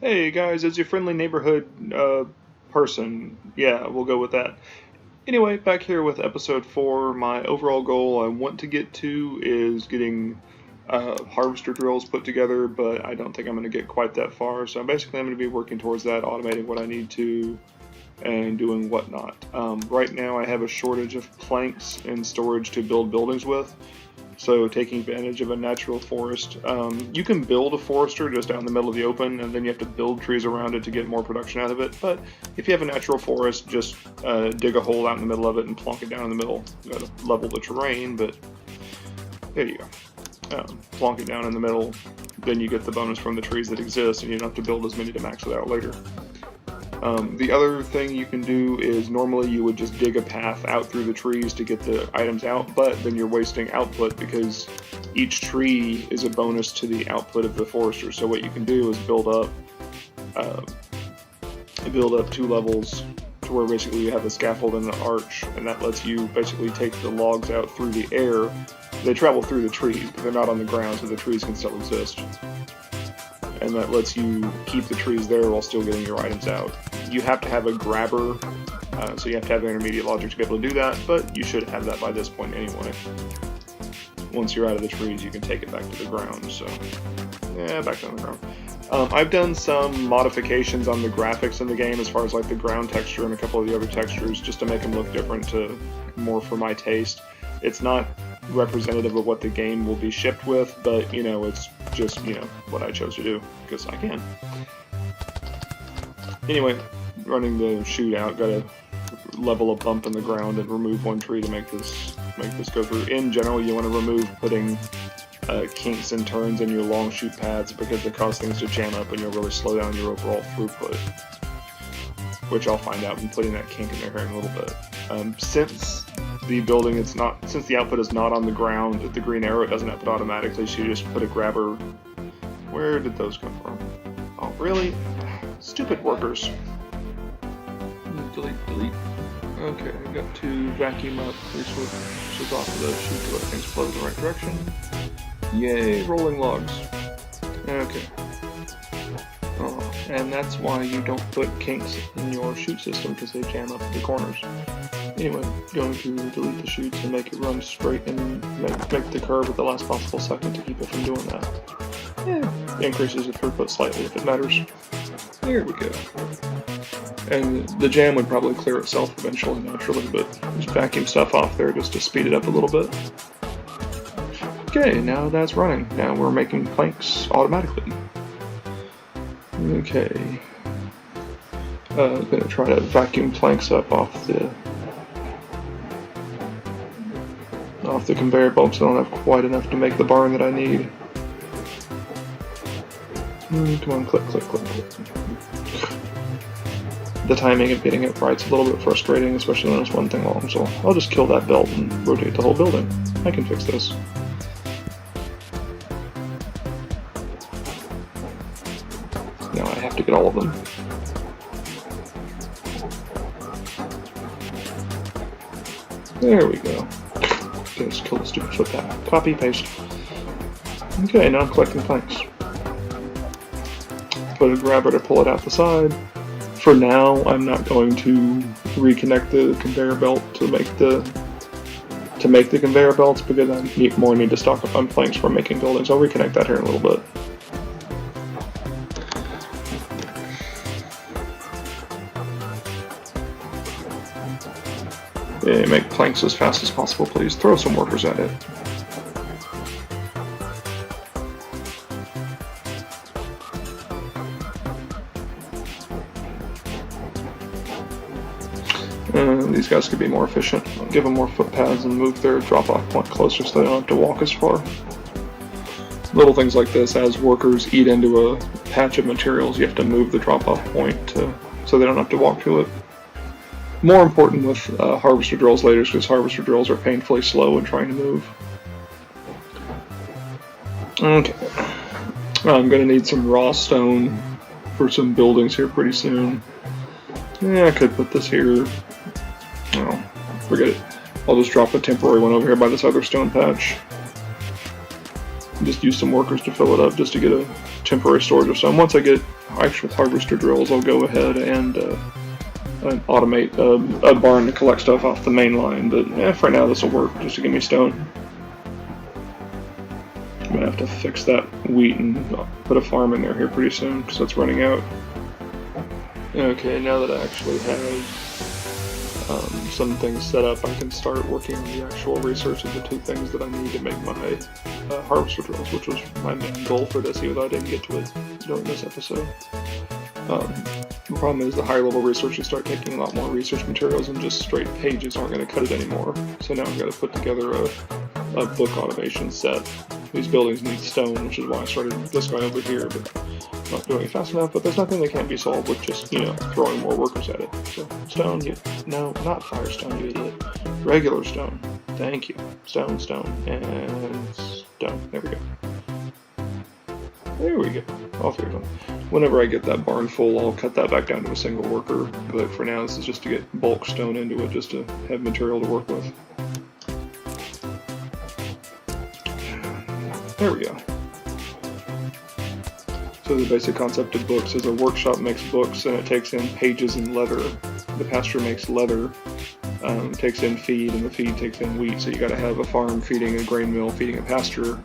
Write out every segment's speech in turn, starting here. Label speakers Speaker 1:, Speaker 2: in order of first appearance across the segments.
Speaker 1: Hey guys, it's your friendly neighborhood person. Yeah, we'll go with that. Anyway, back here with episode 4. My overall goal I want to get to is getting harvester drills put together, but I don't think I'm going to get quite that far. So basically, I'm going to be working towards that, automating what I need to, and doing whatnot. Right now, I have a shortage of planks and storage to build buildings with. So taking advantage of a natural forest. You can build a forester just out in the middle of the open, and then you have to build trees around it to get more production out of it. But if you have a natural forest, just dig a hole out in the middle of it and plonk it down in the middle. You gotta level the terrain, but there you go. Plonk it down in the middle, then you get the bonus from the trees that exist, and you don't have to build as many to max it out later. The other thing you can do is normally you would just dig a path out through the trees to get the items out, but then you're wasting output because each tree is a bonus to the output of the forester. So what you can do is build up 2 levels to where basically you have a scaffold and an arch, and that lets you basically take the logs out through the air. They travel through the trees, but they're not on the ground, so the trees can still exist. And that lets you keep the trees there while still getting your items out. You have to have a grabber, so you have to have intermediate logic to be able to do that, but you should have that by this point anyway. Once you're out of the trees, you can take it back to the ground, so yeah, back down the ground. I've done some modifications on the graphics in the game as far as like the ground texture and a couple of the other textures just to make them look different, to more for my taste. It's not representative of what the game will be shipped with, but you know, it's just, you know, what I chose to do because I can. Anyway, running the chute out, gotta level a bump in the ground and remove 1 tree to make this go through. In general, you want to remove putting kinks and turns in your long chute paths because they cause things to jam up and you'll really slow down your overall throughput, which I'll find out from putting that kink in there here in a little bit. Since the output is not on the ground, the green arrow, it doesn't output automatically, so you just put a grabber. Where did those come from? Oh, really? Stupid workers. Delete. Okay, I got to vacuum up 3 switches off of the chute to let things flow in the right direction. Yay, rolling logs. Okay. Oh, and that's why you don't put kinks in your chute system, because they jam up the corners. Anyway, going to delete the chutes and make it run straight and make the curve at the last possible second to keep it from doing that. Yeah, increases the throughput slightly if it matters. There we go. And the jam would probably clear itself eventually, naturally, but just vacuum stuff off there just to speed it up a little bit. Okay, now that's running. Now we're making planks automatically. Okay. I'm gonna try to vacuum planks up off the conveyor belt, so I don't have quite enough to make the barn that I need. Come on, click. The timing of getting it right's a little bit frustrating, especially when it's 1 thing long, so I'll just kill that belt and rotate the whole building. I can fix this. Now I have to get all of them. There we go. Okay, let's kill the stupid footpath. Copy, paste. Okay, now I'm collecting planks. Put a grabber to pull it out the side. For now, I'm not going to reconnect the conveyor belt to make the conveyor belts because I need to stock up on planks for making buildings. I'll reconnect that here in a little bit. Yeah, make planks as fast as possible, please. Throw some workers at it. These guys could be more efficient. Give them more footpaths and move their drop-off point closer so they don't have to walk as far. Little things like this, as workers eat into a patch of materials, you have to move the drop-off point so they don't have to walk to it. More important with harvester drills later, because harvester drills are painfully slow in trying to move. Okay. I'm going to need some raw stone for some buildings here pretty soon. Yeah, I could put this here. No, forget it. I'll just drop a temporary one over here by this other stone patch. Just use some workers to fill it up just to get a temporary storage of stone. Once I get actual harvester drills, I'll go ahead and automate a barn to collect stuff off the main line. But for now, this will work just to give me stone. I'm gonna have to fix that wheat and put a farm in there here pretty soon because that's running out. Okay, now that I actually have some things set up, I can start working on the actual research of the 2 things that I need to make my harvester drills, which was my main goal for this, even though I didn't get to it during this episode. The problem is the higher level research, you start taking a lot more research materials, and just straight pages aren't going to cut it anymore. So now I've got to put together a book automation set. These buildings need stone, which is why I started this guy over here, but I'm not doing it fast enough. But there's nothing that can't be solved with just, throwing more workers at it. So stone, no, not firestone, you idiot. Regular stone. Thank you. Stone, and stone. There we go. There we go. All 3 of them. Whenever I get that barn full, I'll cut that back down to a single worker. But for now, this is just to get bulk stone into it, just to have material to work with. There we go. So the basic concept of books is a workshop makes books, and it takes in pages and leather. The pasture makes leather, takes in feed, and the feed takes in wheat. So you got to have a farm feeding a grain mill, feeding a pasture,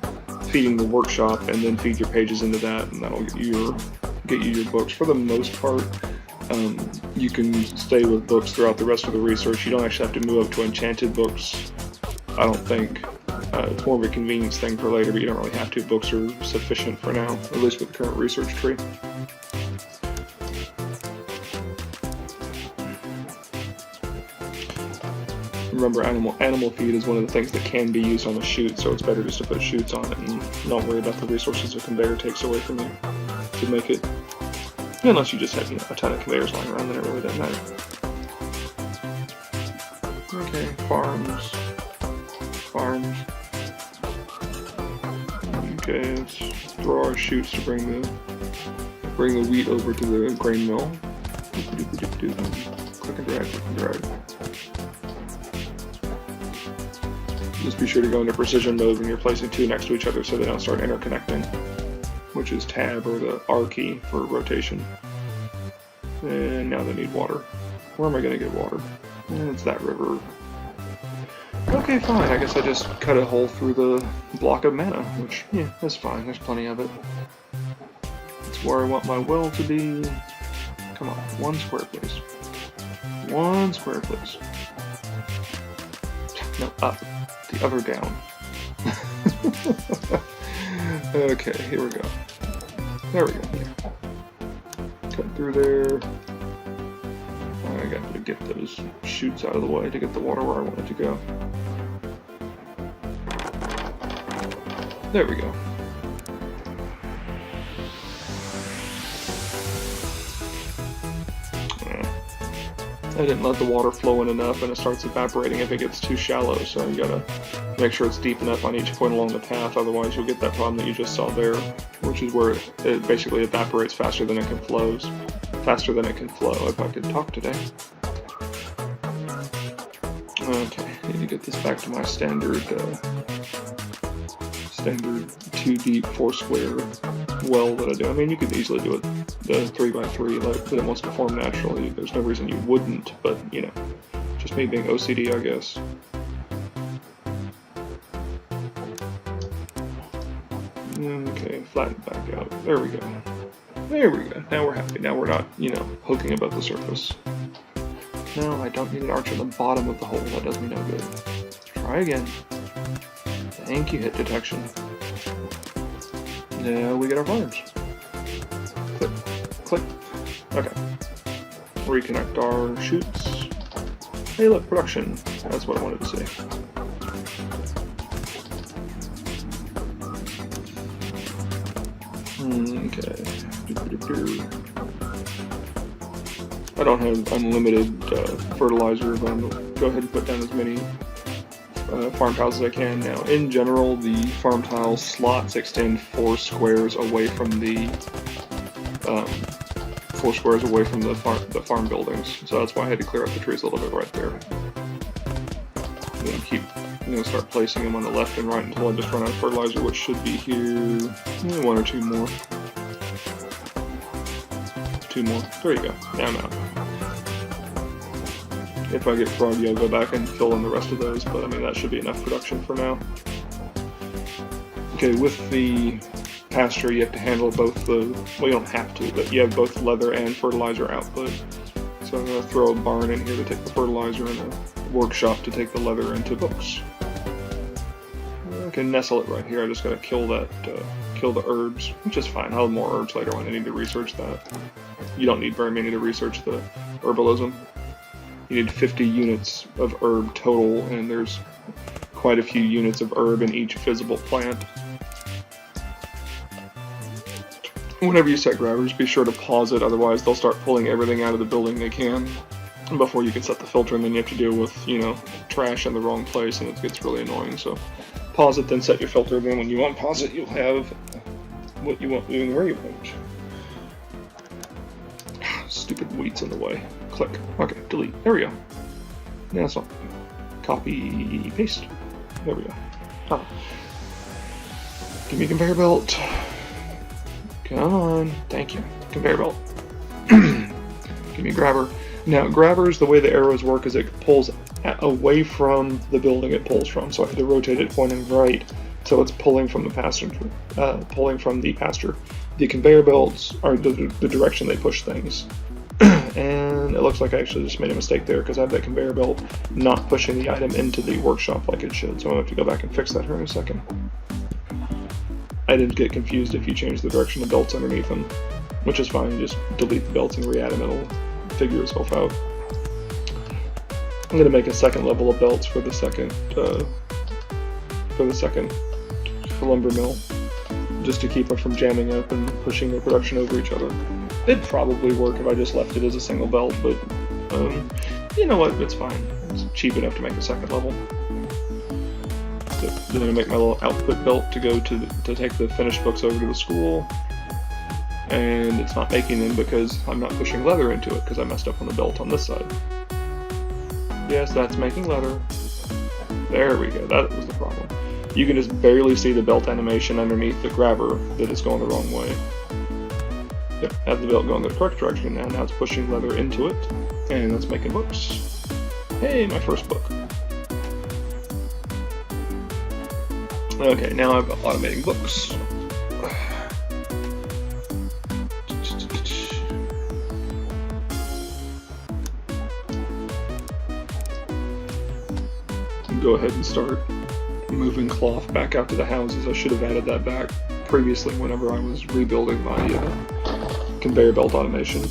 Speaker 1: feeding the workshop, and then feed your pages into that, and that'll get you your books. For the most part, you can stay with books throughout the rest of the research. You don't actually have to move up to enchanted books, I don't think. It's more of a convenience thing for later, but you don't really have to. Books are sufficient for now, at least with the current research tree. Remember, animal feed is one of the things that can be used on a chute, so it's better just to put chutes on it and not worry about the resources a conveyor takes away from you to make it. Unless you just have a ton of conveyors lying around, then it really doesn't matter. Okay, farms. Okay, let's throw our chutes to bring the wheat over to the grain mill. Click and drag. Just be sure to go into precision mode when you're placing 2 next to each other so they don't start interconnecting, which is tab or the R key for rotation. And now they need water. Where am I going to get water? It's that river. Okay, fine. I guess I just cut a hole through the block of mana, which, yeah, that's fine. There's plenty of it. That's where I want my well to be. Come on, 1 square, please. 1 square, please. No, up. The other down. Okay, here we go. There we go. Cut through there. I got to get those chutes out of the way to get the water where I want it to go. There we go. I didn't let the water flow in enough, and it starts evaporating if it gets too shallow, so you gotta make sure it's deep enough on each point along the path, otherwise you'll get that problem that you just saw there, which is where it basically evaporates faster than it can flow. If I could talk today. Okay, need to get this back to my standard 2 deep 4 square well that I do. I mean, you could easily do it the 3x3, but it wants to form naturally. There's no reason you wouldn't, but just me being OCD, I guess. Okay, flatten it back out. There we go. There we go. Now we're happy. Now we're not, poking above the surface. No, I don't need an arch on the bottom of the hole. That does me no good. Try again. Thank you, hit detection. Now we get our farms. Click. Click. Okay. Reconnect our chutes. Hey, look, production. That's what I wanted to see. Okay. I don't have unlimited fertilizer, but I'm going to go ahead and put down as many farm tiles as I can. Now, in general, the farm tile slots extend 4 squares away from the 4 squares away from the farm buildings. So that's why I had to clear up the trees a little bit right there. I'm going to start placing them on the left and right until I just run out of fertilizer, which should be here 1 or 2 more. 2 more. There you go. Now I'm out. If I get froggy, I'll go back and fill in the rest of those, but I mean, that should be enough production for now. Okay, with the pasture, you have to handle both the, well, you don't have to, but you have both leather and fertilizer output. So I'm going to throw a barn in here to take the fertilizer and a workshop to take the leather into books. I can nestle it right here. I just got to kill that, kill the herbs, which is fine. I'll have more herbs later when I need to research that. You don't need very many to research the herbalism. You need 50 units of herb total, and there's quite a few units of herb in each visible plant. Whenever you set grabbers, be sure to pause it, otherwise they'll start pulling everything out of the building they can before you can set the filter, and then you have to deal with, you know, trash in the wrong place, and it gets really annoying. So pause it, then set your filter, then when you unpause it, you'll have what you want moving where you want. Stupid wheat's in the way. Click. Okay, delete. There we go. Now it's on. Copy, paste. There we go. Ah. Give me a conveyor belt. Come on. Thank you. Conveyor belt. Give me a grabber. Now, grabbers, the way the arrows work is it pulls away from the building it pulls from. So I have to rotate it pointing right, so it's pulling from the pasture. The conveyor belts are the direction they push things. And it looks like I actually just made a mistake there because I have that conveyor belt not pushing the item into the workshop like it should. So I'm going to have to go back and fix that here in a second. I didn't get confused if you change the direction of belts underneath them, which is fine. Just delete the belts and re-add them. It'll figure itself out. I'm going to make a second level of belts for the second lumber mill, just to keep them from jamming up and pushing their production over each other. It'd probably work if I just left it as a single belt, but you know what, it's fine. It's cheap enough to make a second level. So then I make my little output belt to go to take the finished books over to the school, and it's not making them because I'm not pushing leather into it because I messed up on the belt on this side. Yes, that's making leather. There we go, that was the problem. You can just barely see the belt animation underneath the grabber that is going the wrong way. Yep, have the belt going the correct direction now. Now it's pushing leather into it, and that's making books. Hey, my first book. Okay, now I'm automating books. Go ahead and start moving cloth back out to the houses. I should have added that back previously whenever I was rebuilding my conveyor belt automation.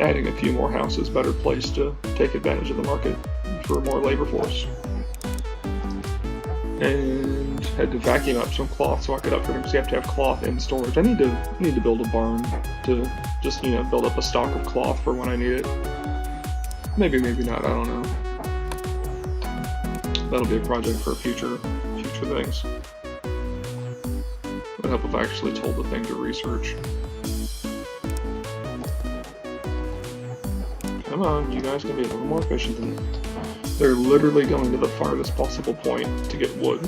Speaker 1: Adding a few more houses, better place to take advantage of the market for a more labor force. And had to vacuum up some cloth so I could upgrade them, because you have to have cloth in storage. I need to build a barn to just, you know, build up a stock of cloth for when I need it. Maybe, maybe not, I don't know. That'll be a project for future things. It would help if I actually told the thing to research. Come on, you guys can be a little more efficient than that. They're literally going to the farthest possible point to get wood.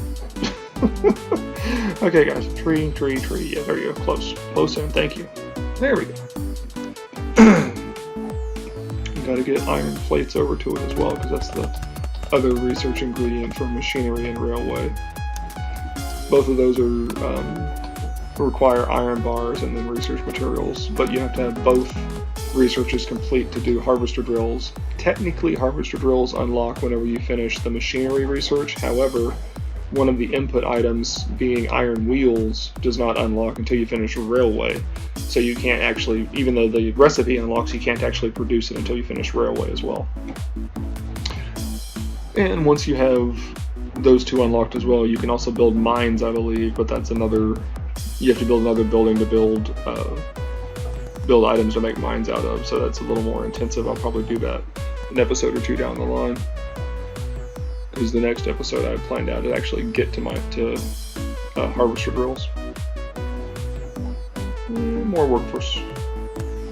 Speaker 1: Okay guys, tree. Yeah, there you go, close in, thank you. There we go. Gotta get iron plates over to it as well, because that's the other research ingredient for machinery and railway. Both of those are require iron bars and then research materials, but you have to have both researches complete to do harvester drills. Technically, harvester drills unlock whenever you finish the machinery research. However, one of the input items, being iron wheels, does not unlock until you finish railway. So you can't actually, even though the recipe unlocks, you can't actually produce it until you finish railway as well. And once you have those two unlocked as well, you can also build mines, I believe, but that's another, you have to build another building to build items to make mines out of, so that's a little more intensive. I'll probably do that an episode or two down the line, because the next episode I planned out to actually get to harvester drills. More workforce.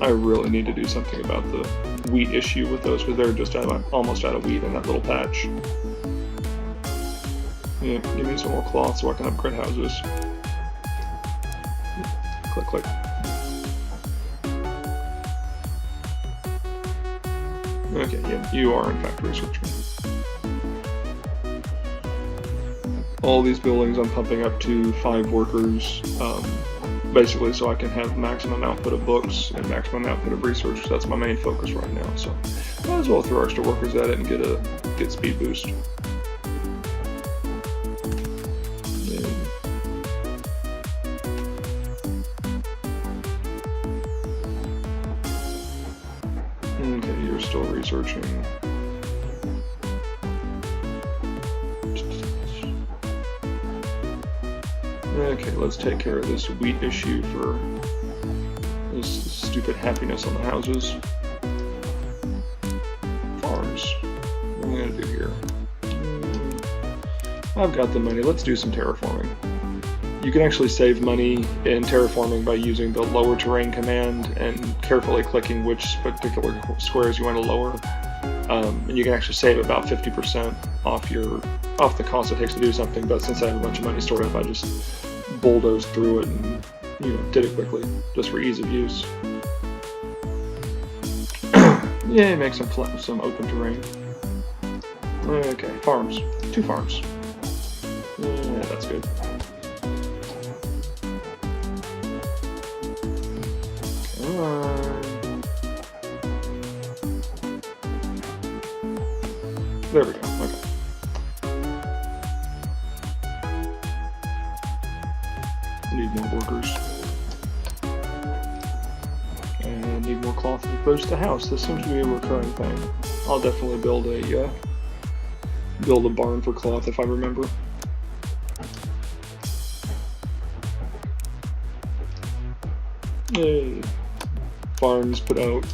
Speaker 1: I really need to do something about the wheat issue with those, because they're just almost out of wheat in that little patch. Yeah, give me some more cloth so I can upgrade houses. Click, click. Okay, yeah, you are in fact researching. All these buildings I'm pumping up to 5 workers, basically so I can have maximum output of books and maximum output of research. That's my main focus right now, so might as well throw extra workers at it and get speed boost. Okay, you're still researching. Okay, let's take care of this wheat issue for this stupid happiness on the houses. Farms. What am I gonna do here? I've got the money. Let's do some terraforming. You can actually save money in terraforming by using the lower terrain command and carefully clicking which particular squares you want to lower. And you can actually save about 50% off the cost it takes to do something. But since I have a bunch of money stored up, I just bulldozed through it and did it quickly, just for ease of use. Yeah, make some open terrain. Okay, farms. 2 farms. Yeah, that's good. Come on. There we go. Okay. Need more workers. And need more cloth to post the house. This seems to be a recurring thing. I'll definitely build a barn for cloth if I remember. Farms put out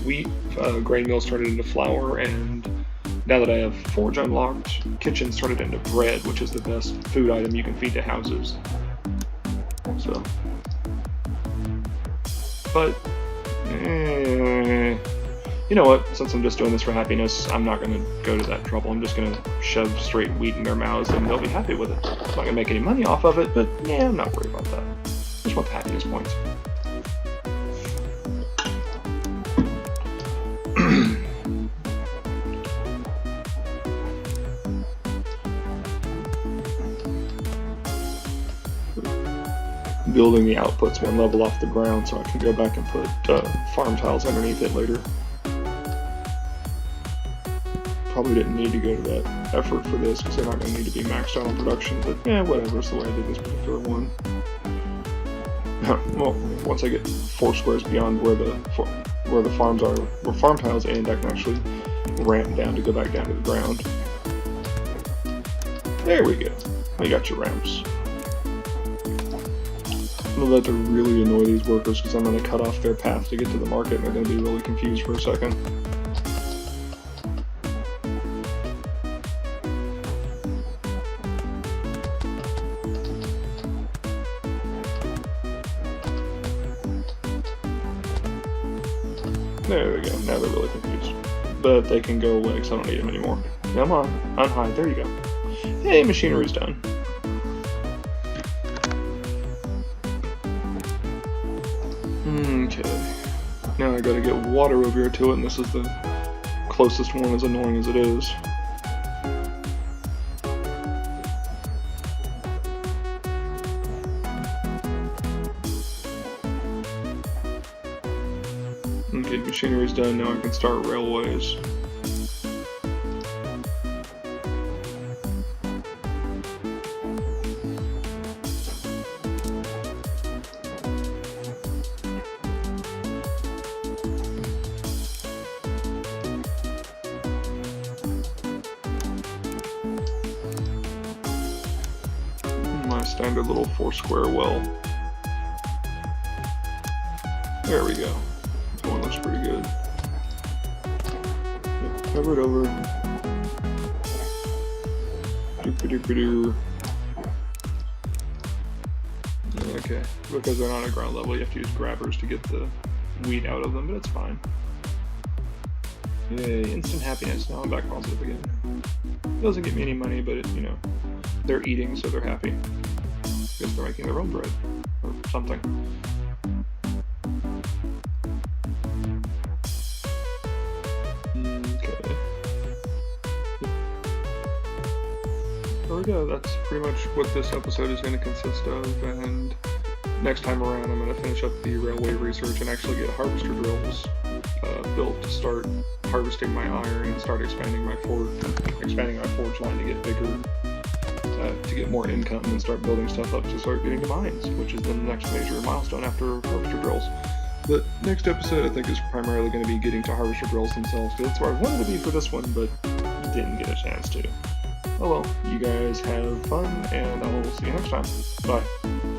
Speaker 1: wheat, grain mills turned it into flour, and now that I have forge unlocked, kitchens turned it into bread, which is the best food item you can feed to houses. So, but you know what? Since I'm just doing this for happiness, I'm not going to go to that trouble. I'm just going to shove straight wheat in their mouths, and they'll be happy with it. I'm not going to make any money off of it, but yeah, I'm not worried about that. I just want the happiness points. Building the outputs 1 level off the ground so I can go back and put farm tiles underneath it later. Probably didn't need to go to that effort for this because they're not going to need to be maxed out on production, but yeah, whatever, it's the way I did this particular one. Well, once I get 4 squares beyond where the farms are, where farm tiles end, I can actually ramp down to go back down to the ground. There we go. We got your ramps. I'm about to really annoy these workers because I'm going to cut off their path to get to the market and they're going to be really confused for a second. There we go, now they're really confused. But they can go away because I don't need them anymore. Come on, unhide, there you go. Hey, machinery's done. Okay, now I gotta get water over here to it, and this is the closest one, as annoying as it is. Okay, machinery's done, now I can start railways. My standard little 4-square well. There we go. This one looks pretty good. Yeah, cover it over. Doop-a-doop-a-doo. Okay, because they're not at ground level, you have to use grabbers to get the wheat out of them, but it's fine. Yay, instant happiness. Now I'm back positive again. Doesn't get me any money, but it, they're eating, so they're happy. guess they're making their own bread or something. Okay. There we go. That's pretty much what this episode is going to consist of, and next time around I'm going to finish up the railway research and actually get harvester drills built to start harvesting my iron and start expanding my forge line to get bigger, to get more income and start building stuff up to start getting to mines, which is the next major milestone after harvester drills. The next episode I think is primarily going to be getting to harvester drills themselves, because that's where I wanted to be for this one, but didn't get a chance to. Oh well, you guys have fun, and I will see you next time. Bye.